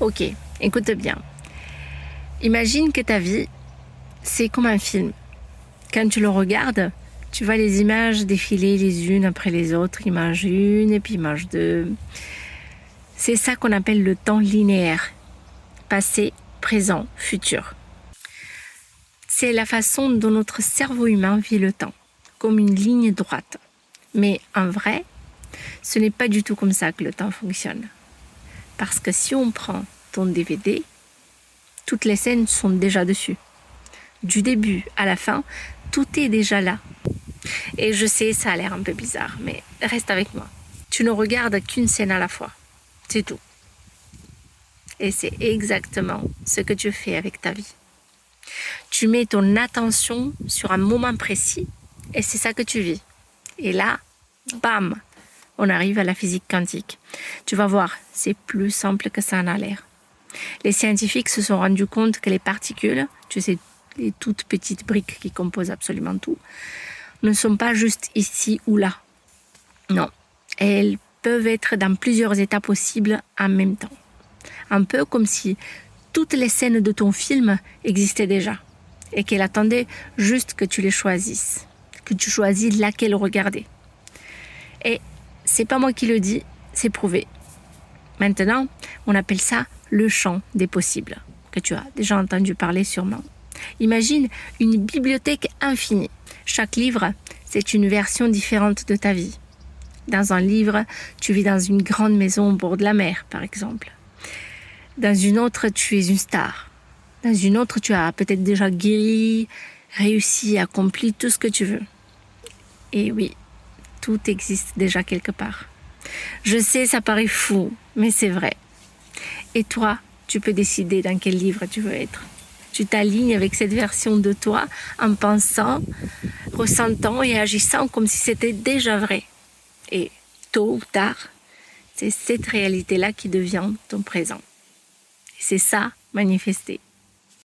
Ok, écoute bien. Imagine que ta vie, c'est comme un film. Quand tu le regardes, tu vois les images défiler les unes après les autres, image 1 et puis image 2. C'est ça qu'on appelle le temps linéaire. Passé, présent, futur. C'est la façon dont notre cerveau humain vit le temps, comme une ligne droite. Mais en vrai, ce n'est pas du tout comme ça que le temps fonctionne. Parce que si on prend ton DVD, toutes les scènes sont déjà dessus. Du début à la fin, tout est déjà là. Et je sais, ça a l'air un peu bizarre, mais reste avec moi. Tu ne regardes qu'une scène à la fois. C'est tout. Et c'est exactement ce que tu fais avec ta vie. Tu mets ton attention sur un moment précis et c'est ça que tu vis. Et là, bam, on arrive à la physique quantique. Tu vas voir, c'est plus simple que ça en a l'air. Les scientifiques se sont rendus compte que les particules, tu sais, les toutes petites briques qui composent absolument tout, ne sont pas juste ici ou là. Non, elles peuvent être dans plusieurs états possibles en même temps. Un peu comme si toutes les scènes de ton film existaient déjà et qu'elle attendait juste que tu les choisisses, que tu choisis laquelle regarder. Et c'est pas moi qui le dis, c'est prouvé. Maintenant, on appelle ça le champ des possibles, que tu as déjà entendu parler sûrement. Imagine une bibliothèque infinie. Chaque livre, c'est une version différente de ta vie. Dans un livre, tu vis dans une grande maison au bord de la mer, par exemple. Dans une autre, tu es une star. Dans une autre, tu as peut-être déjà guéri, réussi, accompli tout ce que tu veux. Et oui, tout existe déjà quelque part. Je sais, ça paraît fou, mais c'est vrai. Et toi, tu peux décider dans quel livre tu veux être. Tu t'alignes avec cette version de toi en pensant, ressentant et agissant comme si c'était déjà vrai. Et tôt ou tard, c'est cette réalité-là qui devient ton présent. Et c'est ça, manifester.